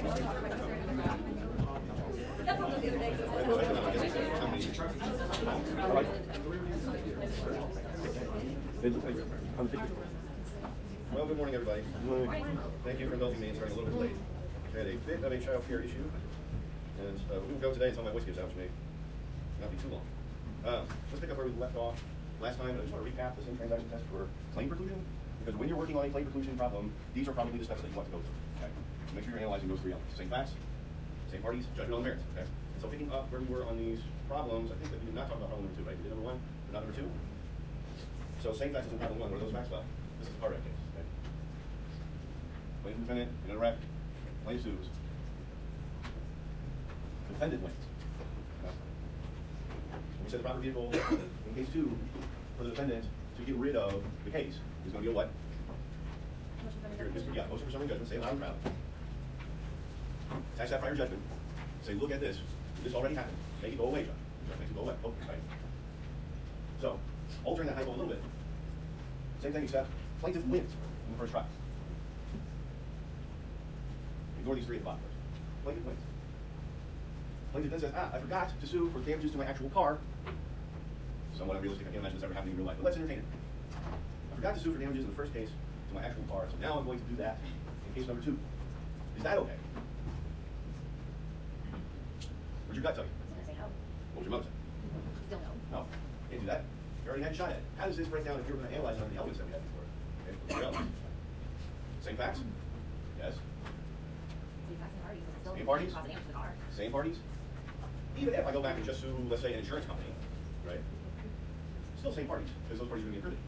Well, good morning, everybody. Thank you for indulging me in starting a little bit late. I had a bit of a child care issue, and we will go today until my voice gives out, which may not be too long. Let's pick up where we left off last time. I just want to recap the same transaction test for claim preclusion, because when you're working on a claim preclusion problem, these are probably the steps that you want to go through. Okay? Make sure you're analyzing those three elements: same facts, same parties, judgment on the merits. Okay? And so picking up where we were on these problems, I think that we did not talk about problem number 2, right? We did number 1, but not number 2. So same facts is in problem 1. What are those facts about? This is the cardiac case. Okay? Plaintiff and defendant in a wreck. Plaintiff sues. Defendant wins. Okay? We said the proper vehicle in case 2 for the defendant to get rid of the case is going to be a what? Yeah, motion for summary judgment. Say it loud and proud. Attach that prior judgment. Say, look at this. This already happened. Make it go away, Judge. Judge makes it go away. Oh, right. So, altering that hypo a little bit. Same thing, except plaintiff wins in the first trial. Ignore these 3 at the bottom first. Plaintiff wins. Plaintiff then says, I forgot to sue for damages to my actual car. Somewhat unrealistic. I can't imagine this ever happening in real life, but let's entertain it. I forgot to sue for damages in the first case to my actual car, so now I'm going to do that in case number 2. Is that okay? What'd your gut tell you? I was going to say no. What would your mother say? Still no. No, can't do that. You already had a shot at it. How does this break down if you're going to analyze it on the elements that we had before? Okay, let's go. Same facts? Yes. Same facts and parties. It's still Same parties? cause damage to the car. Same parties? Even if I go back and just sue, let's say, an insurance company, right? Still same parties, because those parties are going to get privy.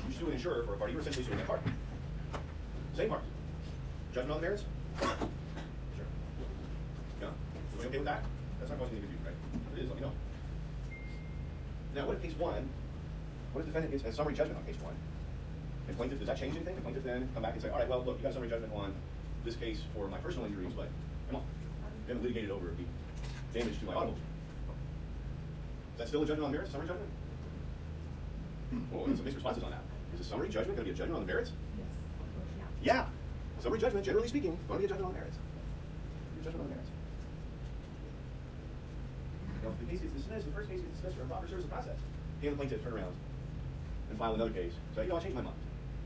You sue an insurer for a party, you're essentially suing that party. Same parties. Judgment on the merits? Sure. Yeah? Are we okay with that? That's not causing any confusion, right? If it is, let me know. Now, what if case 1, what if the defendant gets a summary judgment on case 1? And plaintiff, does that change anything? The plaintiff then come back and say, all right, well, look, you got a summary judgment on this case for my personal injuries, but come on. You haven't litigated over the damage to my automobile. Is that still a judgment on the merits, a summary judgment? Well, some mixed responses on that. Is a summary judgment going to be a judgment on the merits? Yes. Yeah. Summary judgment, generally speaking, going to be a judgment on the merits. A judgment on the merits. Now, if the case gets dismissed, the first case gets dismissed for improper service of process. And the plaintiff turn around and file another case. Say, I changed my mind.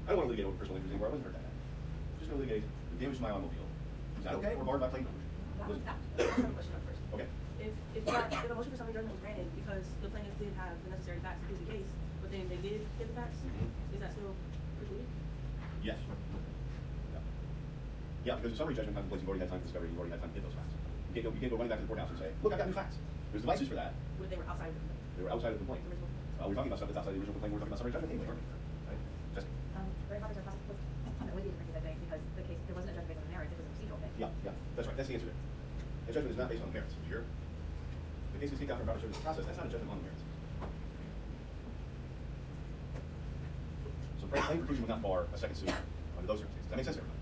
I don't want to litigate over personal injuries anymore. I wasn't hurt that bad. I'm just going to litigate the damage to my automobile. Is that okay? Or barred by claim preclusion? Okay. If a motion for summary judgment was granted because the plaintiff did have the necessary facts to prove the case, but then they did get the facts, is that still precluded? Yes. Yeah, because the summary judgment contemplates you've already had time to discover, you've already had time to get those facts. You can't go running back to the courthouse and say, look, I've got new facts. There's devices for that. When they were outside of the complaint? They were outside of the complaint. We're talking about stuff that's outside the original complaint. We're talking about summary judgment anyway, aren't we? Right? Just. Very hard to process with you that day because the case, there wasn't a judgment based on the merits, it was a procedural thing. Yeah, that's right. That's the answer there. The judgment is not based on the merits. Sure. The case is kicked out for improper service of process. That's not a judgment on the merits. So claim preclusion would not bar a second suit under those circumstances. That makes sense, everybody.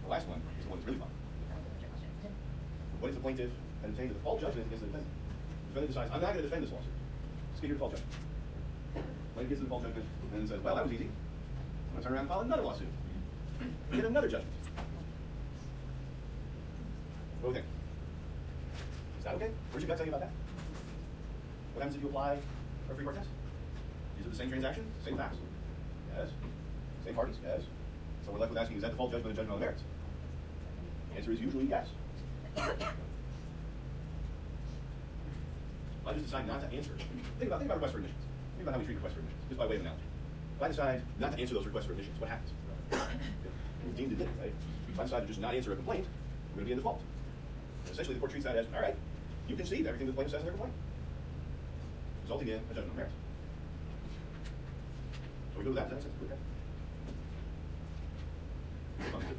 The last one is the one that's really fun. What if the plaintiff had obtained a default judgment against the defendant? The defendant decides, I'm not going to defend this lawsuit. Let's get your default judgment. Plaintiff gets the default judgment and then says, well, that was easy. I'm going to turn around and file another lawsuit. Get another judgment. What do you think? Is that okay? Where's your gut tell you about that? What happens if you apply a free court test? Is it the same transaction? Same facts? Yes. Same parties? Yes. So we're left with asking, is that default judgment a judgment on the merits? The answer is usually yes. I just decide not to answer. Think about requests for admissions. Think about how we treat requests for admissions, just by way of analogy. If I decide not to answer those requests for admissions, what happens? We're deemed admitted, right? If I decide to just not answer a complaint, I'm going to be in default. Essentially, the court treats that as, all right, you concede everything the plaintiff says in their complaint, resulting in a judgment on merits. So we go with that. Does that make sense? Okay.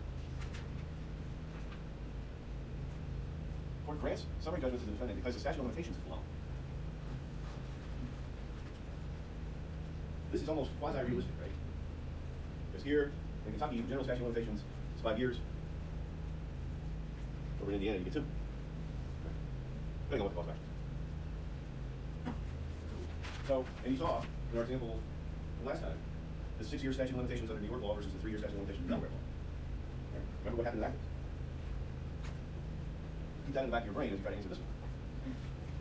Court grants summary judgment to the defendant because the statute of limitations is long. This is almost quasi-realistic, right? Because here in Kentucky, general statute of limitations is 5 years. Over in Indiana, you get 2. Depending on what the cost factor. So, and you saw in our example from last time, the 6-year statute of limitations under New York law versus the 3-year statute of limitations under Delaware law. Right? Remember what happened in that case? keep that in the back of your brain as you try to answer this one.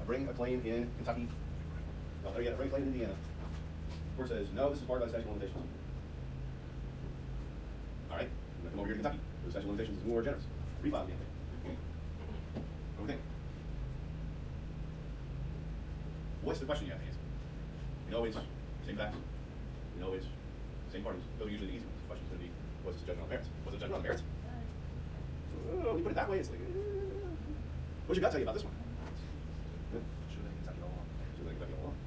I bring a claim in Kentucky. No, better yet, I bring a claim in Indiana. The court says, no, this is barred by the statute of limitations. All right, I'm gonna come over here to Kentucky. The statute of limitations is more generous. Refile the thing. What do we think? What's the question you have to answer? You know it's same facts. You know it's same parties. Those are usually the easy ones. The question's going to be, what's the judgment on the merits? What's the judgment on the merits? When you put it that way, it's like, what's your gut tell you about this one? Should have Kentucky all along. Should have Kentucky all along.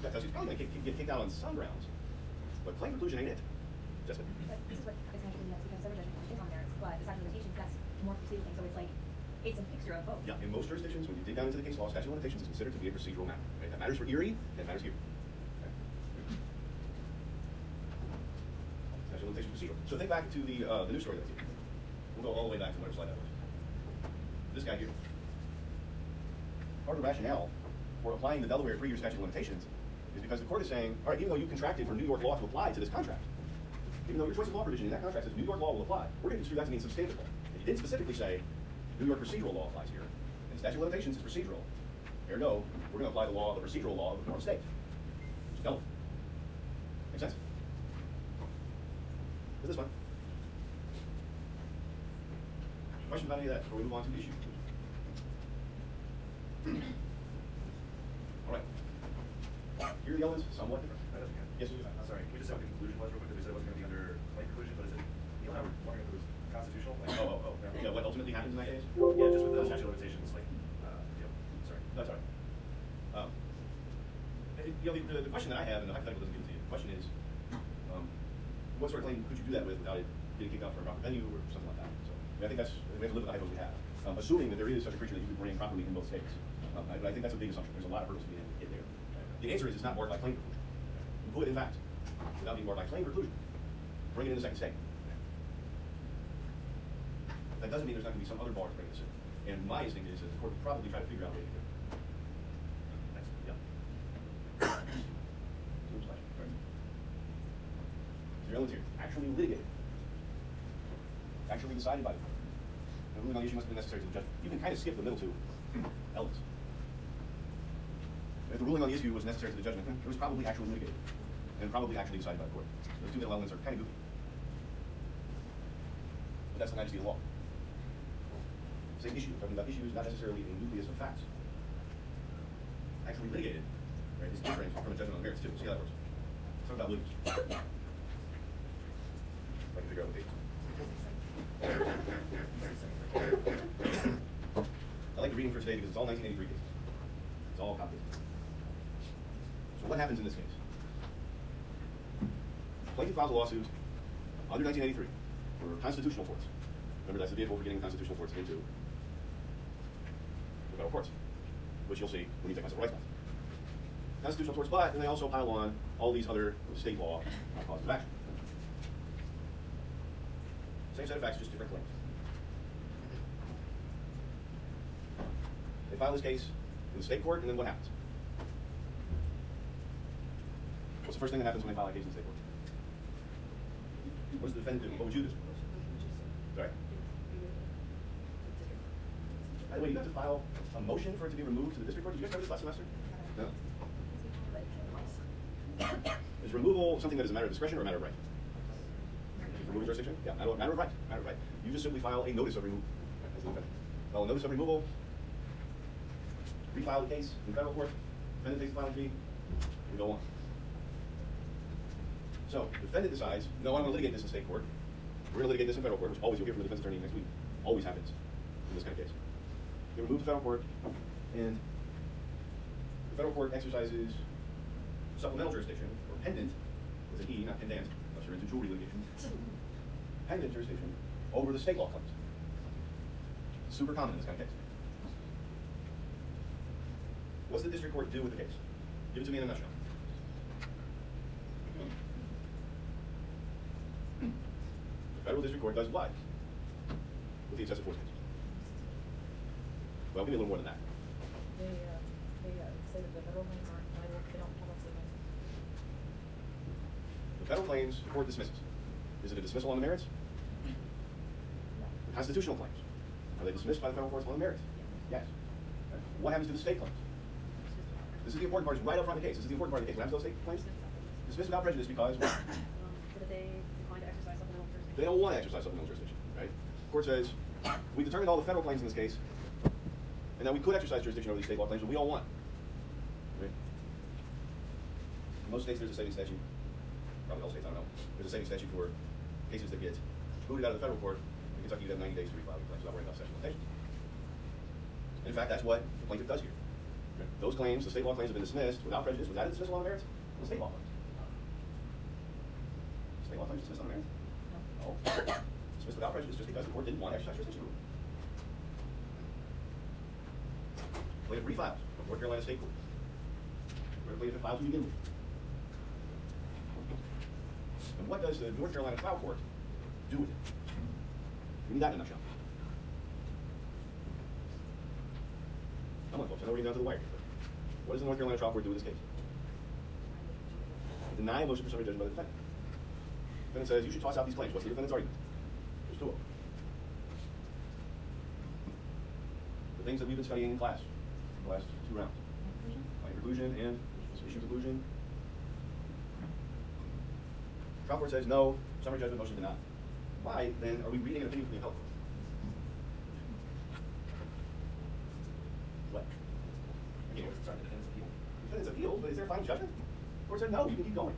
That tells you it's probably going to get kicked out on some grounds, but claim preclusion ain't it. Jessica? But this is what is actually next, because summary judgment is on merits, but the statute of limitations, that's more procedural thing, so it's like, it's a mixture of both. Yeah, in most jurisdictions, when you dig down into the case law, statute of limitations is considered to be a procedural matter. Right? That matters for Erie, and it matters here. Okay? Statute of limitations procedural. So think back to the news story that was here. We'll go all the way back to whatever slide that was. This guy here. Part of the rationale for applying the Delaware 3-year statute of limitations is because the court is saying, all right, even though you contracted for New York law to apply to this contract, even though your choice of law provision in that contract says New York law will apply, we're going to construe that to mean substantive law. And you didn't specifically say New York procedural law applies here, and statute of limitations is procedural. Ergo, we're going to apply the law, the procedural law of the foreign state. Just double. Makes sense? Is this one? Question about any of that before we move on to the issue? All right. Here are the elements, somewhat different. That doesn't count. Yes, I'm sorry. Can we just say what the conclusion was real quick? Because we said it wasn't going to be under claim preclusion, but is it? You know, I'm wondering if it was constitutional. Like, Yeah, what ultimately happens in that case? Yeah, just with the statute of limitations, like, sorry. That's all right. The question that I have, and the hypothetical doesn't give it to you, the question is, what sort of claim could you do that with without it getting kicked out for a proper venue or something like that? So I think that's, we have to live with the hypothesis we have. Assuming that there is such a creature that you could bring properly in both states. But I think that's a big assumption. There's a lot of hurdles to get there. The answer is it's not barred by claim preclusion. You could, in fact, without being barred by claim preclusion, bring it in the second state. That doesn't mean there's not going to be some other bar to bring this in. And my instinct is that the court would probably try to figure out a way to do it. Thanks. Yeah. Oops, right. So your elements here, actually litigated. Actually decided by the court. The ruling on the issue must be necessary to the judgment. You can kind of skip the middle two elements. If the ruling on the issue was necessary to the judgment, it was probably actually litigated. And probably actually decided by the court. Those two middle elements are kind of goofy. But that's the majesty of law. Same issue. We're talking about issues, not necessarily a nucleus of facts. Actually litigated, right, is different from a judgment on the merits too. See how that works. Let's talk about Williams. If I can figure out what date. I like the reading for today because it's all 1983 cases. It's all copies. So what happens in this case? Plaintiff files a lawsuit under 1983 for constitutional torts. Remember, that's the vehicle for getting constitutional torts into the federal courts, which you'll see when you take my civil rights class. Constitutional torts, but then they also pile on all these other state law causes of action. Same set of facts, just different claims. They file this case in the state court, and then what happens? What's the first thing that happens when they file a case in the state court? What does the defendant do? What would you do? Sorry? By the way, you have to file a motion for it to be removed to the district court. Did you guys cover this last semester? No? Is removal something that is a matter of discretion or a matter of right? Removal jurisdiction? Yeah, matter of right. Matter of right. You just simply file a notice of removal as the defendant. File a notice of removal, refile the case in federal court, defendant takes the filing fee, and go on. So, the defendant decides, no, I'm going to litigate this in state court. We're going to litigate this in federal court, which always you'll hear from the defense attorney next week. Always happens in this kind of case. They remove the federal court, and the federal court exercises supplemental jurisdiction, or pendant, with an E, not pendant, unless you're into jewelry litigation. Pendant jurisdiction over the state law claims. Super common in this kind of case. What's the district court do with the case? Give it to me in a nutshell. The federal district court does what with the excessive force case? Well, give me a little more than that. They say that the federal claims aren't liable, they don't have us. The federal claims, the court dismisses. Is it a dismissal on the merits? No. The constitutional claims. Are they dismissed by the federal courts on the merits? Yes. Okay. What happens to the state claims? This is the important part. It's right up front of the case. This is the important part of the case. What happens to those state claims? Dismissed without prejudice because what? So that they decline to exercise supplemental jurisdiction. They don't want to exercise supplemental jurisdiction, right? The court says, we determined all the federal claims in this case, and that we could exercise jurisdiction over these state law claims, but we don't want. Right? In most states, there's a saving statute. Probably all states, I don't know. There's a saving statute for cases that get booted out of the federal court. In Kentucky, you have 90 days to refile your claims without worrying about statute of limitations. In fact, that's what the plaintiff does here. Right? Those claims, the state law claims, have been dismissed without prejudice. Was that a dismissal on the merits? The state law claims. State law claims dismissed on the merits? No. Dismissed without prejudice just because the court didn't want to exercise jurisdiction. Plaintiff refiles with North Carolina State Court, where the plaintiff filed to begin with. And what does the North Carolina trial court do with it? We need that in a nutshell. Come on, folks, I know we're getting down to the wire. What does the North Carolina trial court do with this case? Deny a motion for summary judgment by the defendant. The defendant says, you should toss out these claims. What's the defendant's argument? There's two of them. The things that we've been studying in class the last two rounds. Claim preclusion and issue preclusion. Trial court says no, summary judgment motion denied. Why, then, are we reading an opinion from the appellate court? What? Defendant's appeal, but is there a final judgment? The court said no, you can keep going.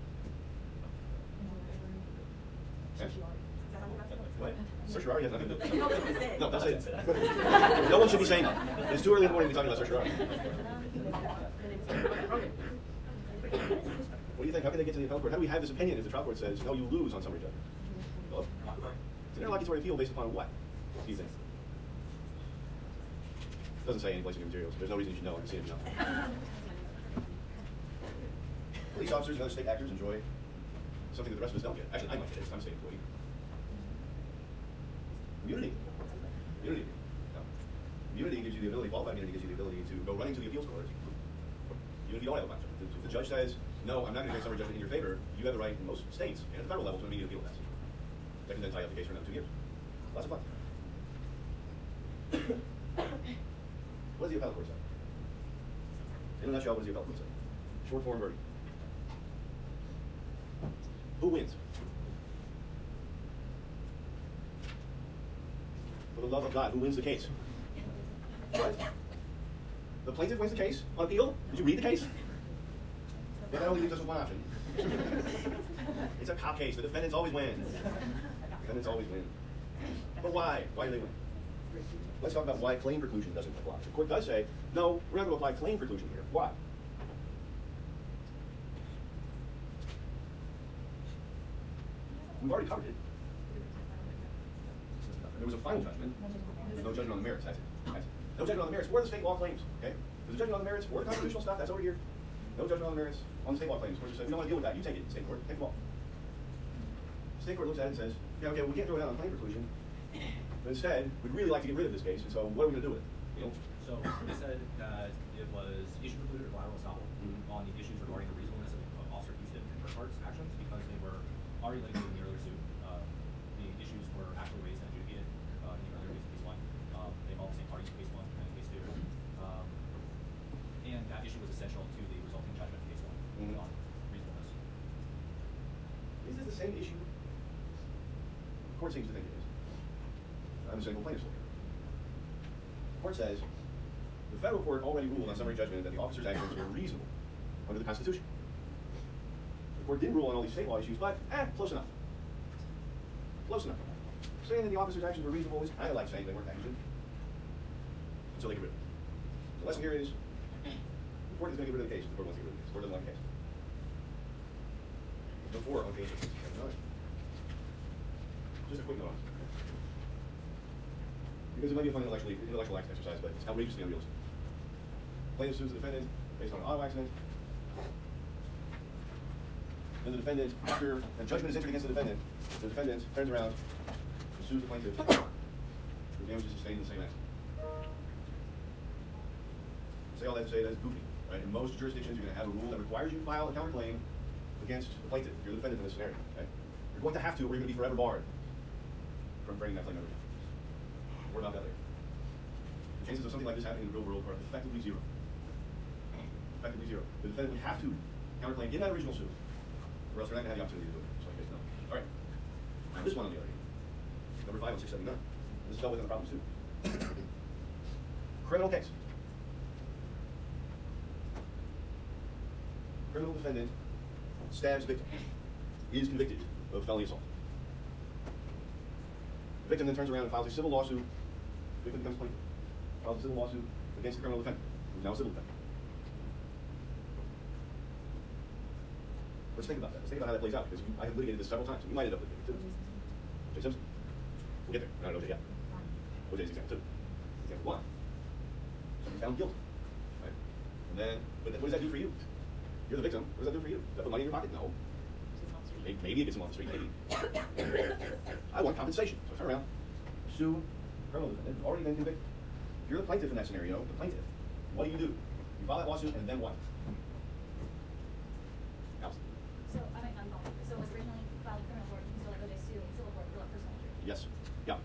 Okay. What? Certiorari has nothing to do with it. No, don't say that. No one should be saying that. It's too early in the morning to be talking about certiorari. What do you think? How can they get to the appellate court? How do we have this opinion if the trial court says, no, you lose on summary judgment? Well, it's an interlocutory appeal based upon what? Do you think? It doesn't say any place in your materials. There's no reason you should know. I can see it now. Police officers and other state actors enjoy something that the rest of us don't get. Actually, I might get it. I'm a state employee. Immunity. Immunity. No. Immunity gives you the ability, qualified immunity gives you the ability to go running to the appeals court. Even if you don't have a contract. If the judge says, no, I'm not going to make summary judgment in your favor, you have the right in most states and at the federal level to immediate appeal that. That can then tie up the case for another 2 years. Lots of fun. What does the appellate court say? In a nutshell, what does the appellate court say? Short form verdict. Who wins? For the love of God, who wins the case? What? The plaintiff wins the case on appeal? Did you read the case? That only leaves us with one option. It's a cop case. The defendants always win. Defendants always win. But why? Why do they win? Let's talk about why claim preclusion doesn't apply. The court does say, no, we're not going to apply claim preclusion here. Why? We've already covered it. There was a final judgment. There's no judgment on the merits. That's it. That's it. No judgment on the merits for the state law claims. Okay? There's a judgment on the merits for the constitutional stuff. That's over here. No judgment on the merits on the state law claims. The court just said, we don't want to deal with that. You take it, state court. Take the ball. The state court looks at it and says, yeah, okay, well, we can't throw it out on claim preclusion. But instead, we'd really like to get rid of this case. And so, what are we going to do with it? You know? So they said that it was issue precluded or collateral estoppel on the issues regarding the reasonableness of Officer Houston and Burkhart's actions because they were already litigated in the earlier suit. The issues were actually raised and adjudicated in the earlier case 1. They involved the same parties in case 1 and case 2. And that issue was essential to the resulting judgment in case 1 on reasonableness. Is this the same issue? The court seems to think it is. I'm a single plaintiff's lawyer. The court says, the federal court already ruled on summary judgment that the officer's actions were reasonable under the Constitution. The court didn't rule on all these state law issues, but, close enough. Close enough. Saying that the officer's actions were reasonable is kind of like saying they weren't negligent. So they get rid of it. The lesson here is, the court is going to get rid of the case. The court wants to get rid of the case. The court doesn't like the case. Before, on page 6. Just a quick note. Because it might be a fun intellectual exercise, but it's outrageously unrealistic. Plaintiff sues the defendant based on an auto accident. Then the defendant, after a judgment is entered against the defendant turns around and sues the plaintiff for damages sustained in the same accident. Say all that to say that's goofy, right? In most jurisdictions, you're going to have a rule that requires you to file a counterclaim against the plaintiff if you're the defendant in this scenario. Okay? You're going to have to, or you're going to be forever barred from bringing that claim over. What about that later? chances of something like this happening in the real world are effectively zero. Effectively zero. The defendant would have to counterclaim in that original suit, or else they're not going to have the opportunity to do it. So I guess no. All right. Now this one on the other hand, number 5 on 679. This is dealt with in the problems too. Criminal case. Criminal defendant stabs victim, is convicted of felony assault. The victim then turns around and files a civil lawsuit. The victim becomes plaintiff. Files a civil lawsuit against the criminal defendant, who's now a civil defendant. Let's think about that. Let's think about how that plays out, because I have litigated this several times. You might end up litigating it too. O.J. Simpson. We'll get there. We're not at O.J. yet. O.J.'s example 2. Example 1. Somebody's found guilty. Right? And then, but what does that do for you? You're the victim. What does that do for you? Does that put money in your pocket? No. Maybe it gets him off the street. Maybe. I want compensation. So I turn around, sue criminal defendant who's already been convicted. If you're the plaintiff in that scenario, the plaintiff, what do? You file that lawsuit, and then what? Allison. So I might unfollow. So it was originally filed in criminal court, you can still like go to sue in civil court for like personal injury. Yes. Yeah.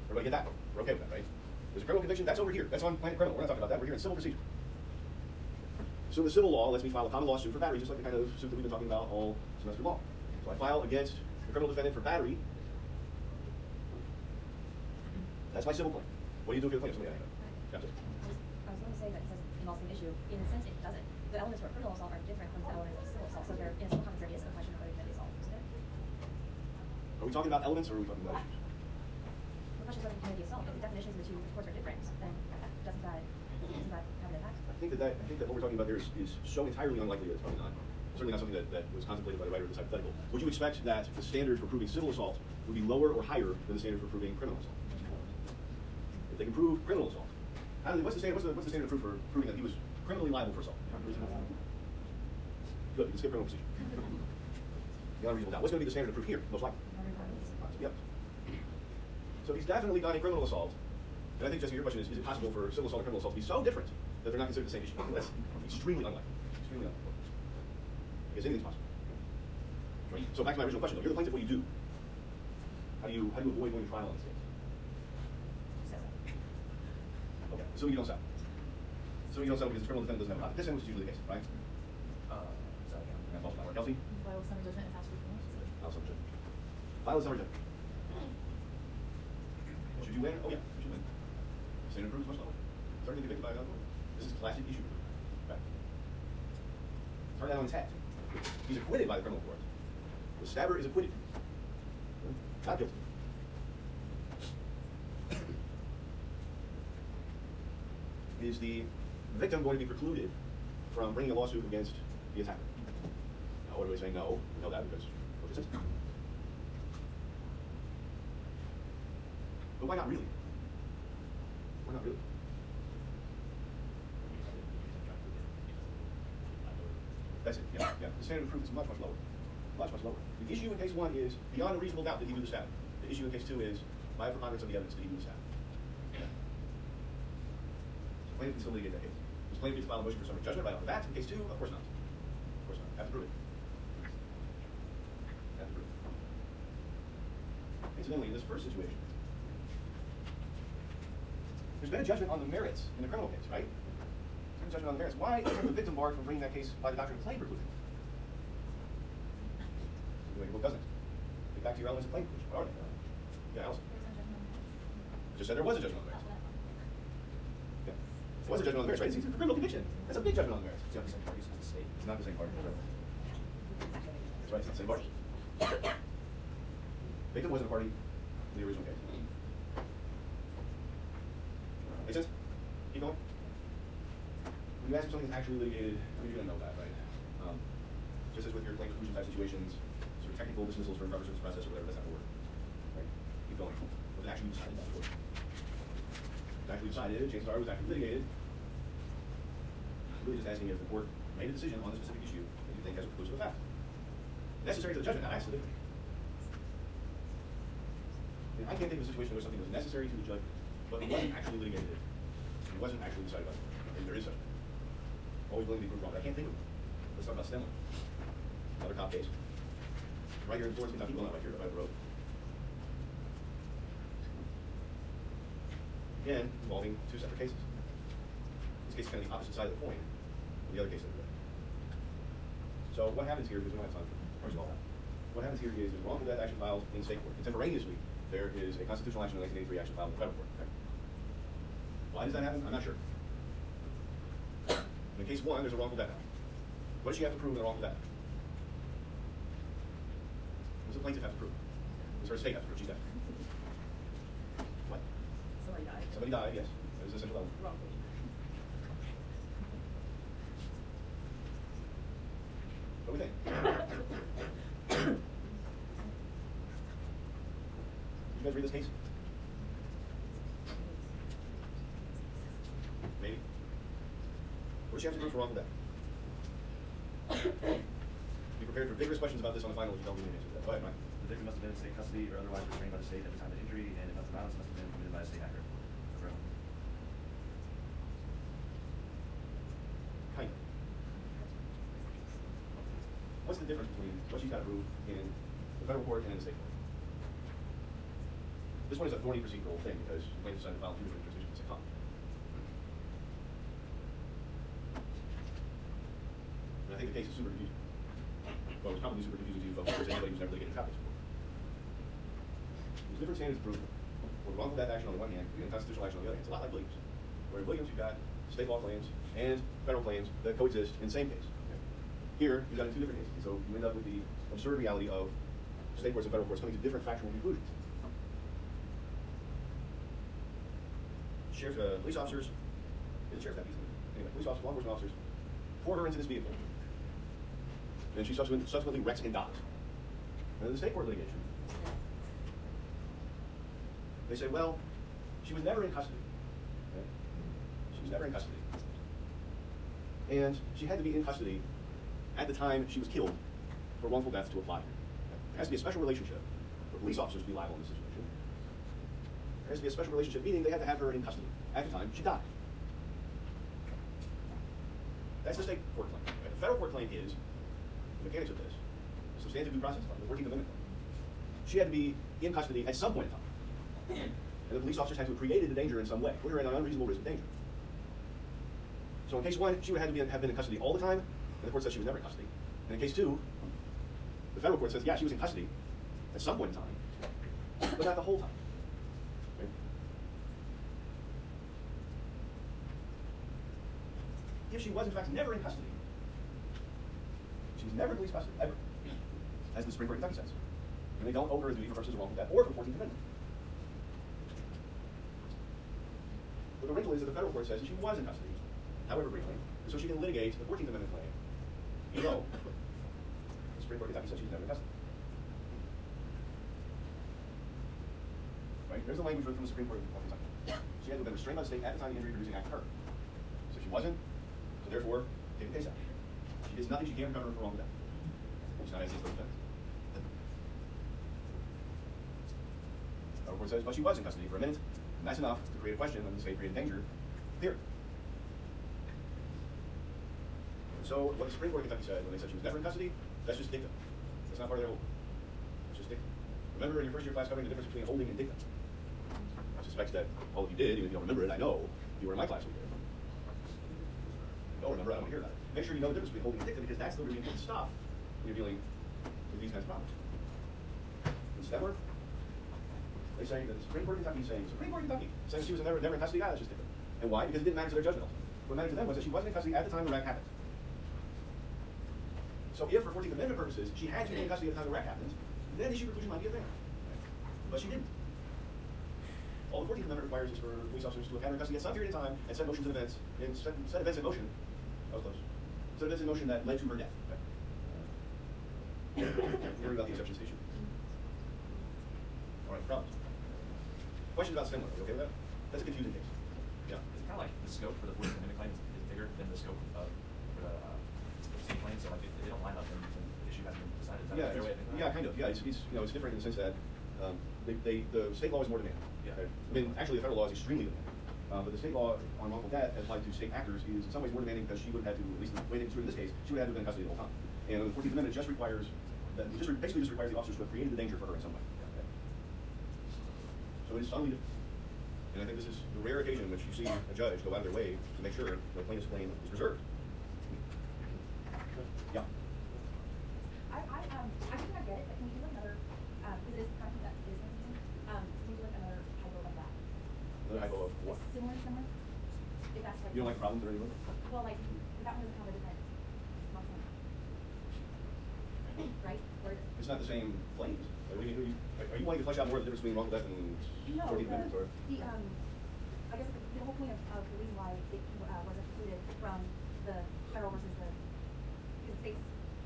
Everybody get that? We're okay with that, right? There's a criminal conviction. That's over here. That's on Planet Criminal. We're not talking about that. We're here in civil procedure. So the civil law lets me file a common lawsuit for battery, just like the kind of suit that we've been talking about all semester long. So I file against the criminal defendant for battery. That's my civil claim. What do you do if you're the plaintiff? Somebody I was going to say that it says involves an issue. In a sense, it doesn't. The elements for criminal assault are different from the elements of civil assault. So there, in a civil context, there is a question of whether you commit assault, isn't it? Are we talking about elements, or are we talking about issues? The question is whether you commit the assault. If the definitions of the two courts are different, then doesn't that have an impact? I think that what we're talking about here is so entirely unlikely that it's probably not. Certainly not something that was contemplated by the writer of this hypothetical. Would you expect that the standard for proving civil assault would be lower or higher than the standard for proving criminal assault? If they can prove criminal assault, what's the standard of proof for proving that he was criminally liable for assault? Good, you can skip criminal procedure. Beyond reasonable doubt. What's going to be the standard of proof here, most likely? Yep. So he's definitely done a criminal assault. And I think, Jesse, your question is it possible for civil assault and criminal assault to be so different that they're not considered the same issue? That's extremely unlikely. Extremely unlikely. Because anything's possible. Right? So back to my original question, though. You're the plaintiff, what do you do? How do you avoid going to trial on this case? Okay, assuming you don't settle. Assuming you don't settle because the criminal defendant doesn't have a copy. This is usually the case, right? So yeah. And false power. Kelsey? File summary judgment attached to the criminal. File summary judgment. File a summary judgment. Should you win? Oh yeah, you should win. Standard of proof is much lower. Starting to be convicted by another one. This is classic issue. Right? Turn that on its head. He's acquitted by the criminal court. The stabber is acquitted. Not guilty. Is the victim going to be precluded from bringing a lawsuit against the attacker? Now, what do we say? No. We know that because O.J. Simpson. But why not really? Why not really? That's it. Yeah, yeah. The standard of proof is much, much lower. Much, much lower. The issue in case 1 is beyond a reasonable doubt that he do the stabbing. The issue in case 2 is by a preponderance of the evidence that he do the stabbing. Yeah. So plaintiff can still litigate that case. Does plaintiff need to file a motion for summary judgment right off the bat in case 2? Of course not. Of course not. Have to prove it. Have to prove it. Incidentally, in this first situation, there's been a judgment on the merits in the criminal case, right? There's been a judgment on the merits. Why isn't the victim barred from bringing that case by the doctrine of claim preclusion? The book doesn't. Get back to your elements of claim preclusion. What are they? Yeah, Allison. Just said there was a judgment on the merits. Yeah. There was a judgment on the merits, right? It's a criminal conviction. That's a big judgment on the merits. It's the same parties as the state. It's not the same party. That's right, it's not the same party. Victim wasn't a party in the original case. Make sense? Keep going. When you ask if something's actually litigated, you're going to know that, right? Just as with your claim preclusion type situations, sort of technical dismissals for improper service process or whatever, that's not going to work. Right? Keep going. But it actually decided that work. It actually decided, chances are it was actually litigated. Really just asking if the court made a decision on the specific issue that you think has a conclusive effect. Necessary to the judgment, not actually. I can't think of a situation where something was necessary to the judgment, but it wasn't actually litigated. It wasn't actually decided by the court. Maybe there is such a thing. Always willing to be proved wrong, but I can't think of it. Let's talk about Stenley. Another cop case. Right here in Florence, Kentucky, well, not right here, but right up the road. again, involving two separate cases. This case is kind of the opposite side of the coin of the other case that we read. So what happens here, because we don't have time for parsing all that, what happens here is there's a wrongful death action filed in state court. Contemporaneously, there is a constitutional action in 1983 action filed in the federal court. Okay? Why does that happen? I'm not sure. In case one, there's a wrongful death action. What does she have to prove in the wrongful death? What does the plaintiff have to prove? What does her state have to prove? She's dead. What? Somebody died. Somebody died, yes. That is the essential element. Wrongfully. What do we think? Did you guys read this case? Maybe. What does she have to prove for wrongful death? Be prepared for vigorous questions about this on the final if you don't give me an answer to that. Go ahead, Mike. The victim must have been in state custody or otherwise restrained by the state at the time of injury, and if not, the violence must have been committed by a state actor. Correct. Kind of. What's the difference between what she's got to prove in the federal court and in the state court? This one is a thorny procedural thing because the plaintiff decided to file two different jurisdictions at the same time. And I think the case is super confusing. Well, it's probably super confusing to you folks because anybody who's never litigated trial case before. There's different standards of proof for wrongful death action on the one hand and constitutional action on the other hand. It's a lot like Williams. Where in Williams you've got state law claims and federal claims that coexist in the same case. Okay? Here, you've got it in two different cases. So you end up with the absurd reality of state courts and federal courts coming to different factual conclusions. Police officers, the sheriff's deputies, anyway, police officers, law enforcement officers, pour her into this vehicle. And she subsequently wrecks and dies. And in the state court litigation, they say, well, she was never in custody. Okay? She was never in custody. And she had to be in custody at the time she was killed for wrongful death to apply. Okay? There has to be a special relationship for police officers to be liable in this situation. There has to be a special relationship, meaning they had to have her in custody at the time she died. That's the state court claim. Right? The federal court claim is, the mechanics of this, the substantive due process claim, the 14th Amendment claim. She had to be in custody at some point in time. And the police officers had to have created the danger in some way, put her at an unreasonable risk of danger. So in case one, she would have been in custody all the time, and the court says she was never in custody. And in case two, the federal court says, yeah, she was in custody at some point in time, but not the whole time. Right? If she was in fact never in custody, she was never in police custody, ever, as the Supreme Court of Kentucky says. And they don't owe her a duty for purposes of wrongful death or for 14th Amendment. But the wrinkle is that the federal court says that she was in custody, however briefly, and so she can litigate the 14th Amendment claim, even though the Supreme Court of Kentucky says she's never in custody. Right? There's the language from the Supreme Court of Kentucky. She had to have been restrained by the state at the time the injury producing act occurred. So she wasn't, so therefore, take the case out. She does nothing she can't recover for wrongful death. She's not asking for defense. The federal court says, but she was in custody for a minute, and that's enough to create a question of the state created danger theory. So what the Supreme Court of Kentucky said when they said she was never in custody, that's just dictum. That's not part of their holding. That's just dictum. Remember in your first year class covering the difference between holding and dictum. I suspect that all of you did, even if you don't remember it, I know you were in my class when you did. If you don't remember, I don't want to hear about it. Make sure you know the difference between holding and dictum because that's the really important stuff when you're dealing with these kinds of problems. In Stemmer, they say that the Supreme Court of Kentucky is saying, Supreme Court of Kentucky saying she was never in custody, that's just different. And why? Because it didn't matter to their judgment. What mattered to them was that she wasn't in custody at the time the wreck happened. So if, for 14th Amendment purposes, she had to be in custody at the time the wreck happened, then the issue preclusion might be a thing. But she didn't. All the 14th Amendment requires is for police officers to have had her in custody at some period of time and set motions and events, and set events in motion. That was close. Set events in motion that led to her death. Worry about the exceptions to the issue. All right, problems. Questions about Stemmer? You okay with that? That's a confusing case. Yeah. It's kind of like the scope for the 14th Amendment claim is bigger than the scope of for the state claim, so like they don't line up and the issue hasn't been decided. Is that a fair way of thinking about it? Kind of. Yeah, it's different in the sense that the state law is more demanding. Yeah. Okay? I mean, actually, the federal law is extremely demanding. But the state law on wrongful death as applied to state actors is in some ways more demanding because she would have had to, at least the way they construed in this case, she would have had to have been in custody the whole time. And the 14th Amendment just requires that basically requires the officers to have created the danger for her in some way. Okay? So it is subtly different. And And I think this is the rare occasion in which you see a judge go out of their way to make sure the plaintiff's claim is preserved. Yeah. I think I get it, but can we do another, because it is kind of that is confusing, can we do like another hypo of that? Another hypo of what? Is similar? If that's like. You don't like problems or anything? Well, like, that one doesn't have a different, right? Or, It's not the same claims. Like, are you wanting to flesh out more of the difference between wrongful death and no, 14th Amendment? Or? I guess the whole point of the reason why it was excluded from the federal versus the state's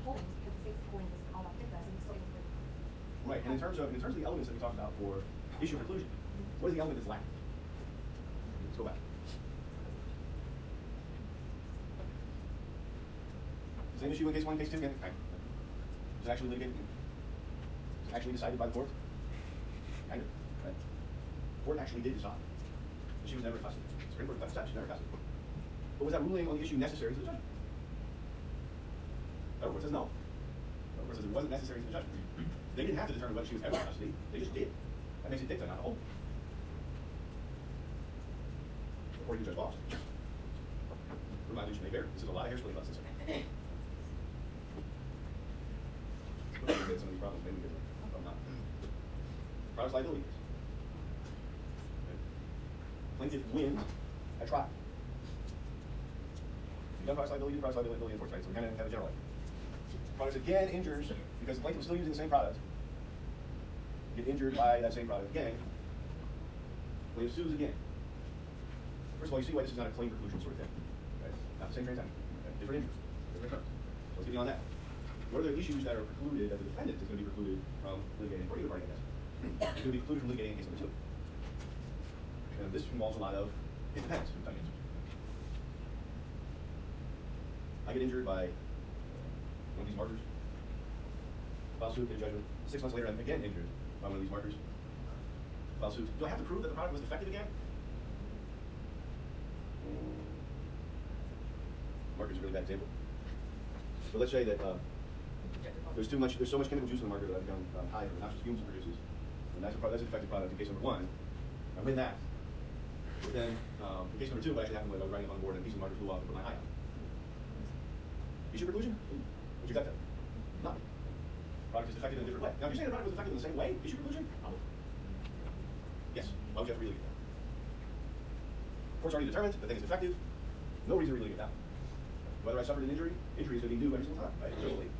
holdings, because the state's holdings is all about dicta, and so it was. Right, and in terms of the elements that we talked about for issue preclusion, what is the element that's lacking? Let's go back. Same issue in case 1, case 2 again. Okay. Is it actually litigated? Is it actually decided by the court? Kind of. Right? The court actually did decide. The issue was never custody. The Supreme Court decided she never custody. But was that ruling on the issue necessary to the judgment? The court says no. The court says it wasn't necessary to the judgment. They didn't have to determine whether she was ever in custody. They just did. That makes it dicta, not a whole. According to Judge Boss. Remind you, may bear. This is a lot of hair splitting about this. Some of these problems maybe get them not. Products liability. Okay. Plaintiff wins at trial. You done products liability, enforced, right? So we kind of have a general idea. Product again injures because the plaintiff was still using the same product. Get injured by that same product again. Plaintiff sues again. First of all, you see why this is not a claim preclusion sort of thing. Right? Not the same transaction. Okay? Different injury. Different terms. So let's get beyond that. What are the issues that are precluded that the defendant is going to be precluded from litigating for either party, I guess? It's going to be precluded from litigating in case number 2. And this involves a lot of, it depends. I get injured by one of these markers. File suit, get a judgment. 6 months later, I'm again injured by one of these markers. File suit. Do I have to prove that the product was defective again? Marker's a really bad example. So let's say that there's so much chemical juice in the marker that I've become high from the noxious fumes it produces. And that's a defective product in case number 1. I win that. But then in case number 2, what actually happened was I was riding on board and a piece of the marker flew off and put my eye out. Issue preclusion? What'd you got there? No. Product is defective in a different way. Now, if you're saying the product was defective in the same way, issue preclusion? Probably. Yes. Why would you have to relitigate that? Court's already determined the thing is defective. No reason to relitigate that. Whether I suffered an injury is going to be new every single time, right? Totally.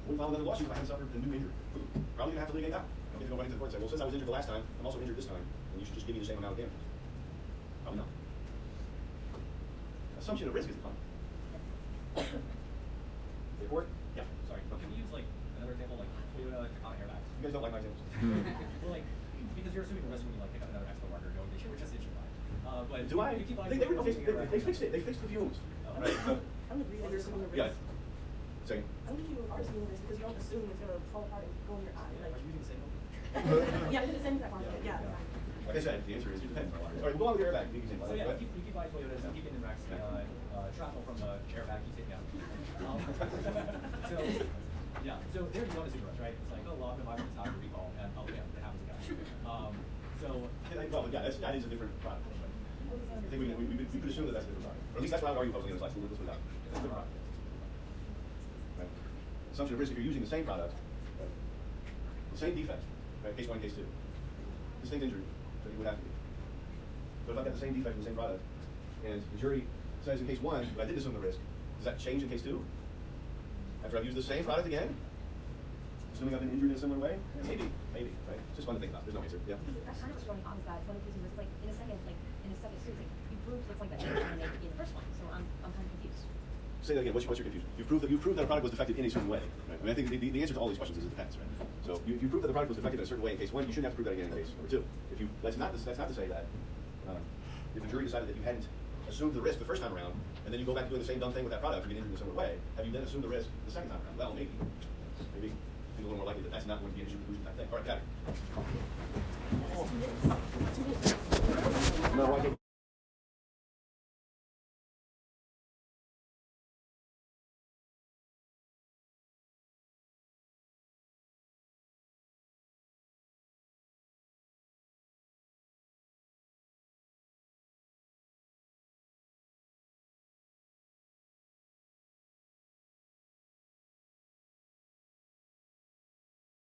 When we file another lawsuit, if I haven't suffered a new injury, probably going to have to litigate that. I don't get to go right into the court and say, well, since I was injured the last time, I'm also injured this time, and you should just give me the same amount of damages. Probably not. Assumption of risk is fun. The court? Yeah, sorry. Can we use like another example, like Toyota Tacoma airbags? You guys don't like my examples. Well, like, because you're assuming the risk when you like pick up another expo marker, going, they were just injured by. But Do I? You keep They fixed it. They fixed the fumes. Oh. Right? So, I don't agree that you're assuming the yeah. risk. Say. I don't think you are assuming the risk because you don't assume it's going to fall apart and go in your eye. Are Like, you using the same one? yeah, it's the same exact one. Yeah. Like I said, the answer is it depends. All right, we'll go on with the airbag. You can say So yeah, you keep buying Toyotas, you keep getting wrecks, shrapnel from the airbag keeps hitting out. So yeah, so there you want to super rush, right? It's like, oh well, I'm gonna buy from Toyota recall, and oh yeah, it happens again. Well, yeah, that is a different product. I think we could assume that that's a different product. Or at least that's what I would argue opposing. It's like, let's put it out. That's a different product. Right? Assumption of risk if you're using the same product, right? The same defect, right? Case 1, case 2. Distinct injury, so you would have to be. But if I've got the same defect in the same product, and the jury says in case 1, but I did assume the risk, does that change in case 2? After I've used the same product again? Assuming I've been injured in a similar way? Maybe, right? It's just fun to think about. There's no answer. Yeah? That's kind of what's going on is that one of the cases was like, in a second suit, like, you proved the point that you made in the first one, so I'm kind of confused. Say that again. What's your confusion? You've proved that a product was defective in a certain way. Right? I mean, I think the answer to all these questions is it depends. Right? So if you prove that the product was defective in a certain way in case 1, you shouldn't have to prove that again in case number 2. If you that's not to say that if the jury decided that you hadn't assumed the risk the first time around, and then you go back to doing the same dumb thing with that product and get injured in a similar way, have you then assumed the risk the second time around? Well, maybe. Maybe. I think a little more likely that that's not going to be an issue conclusion type thing. All right, got it. No, I think.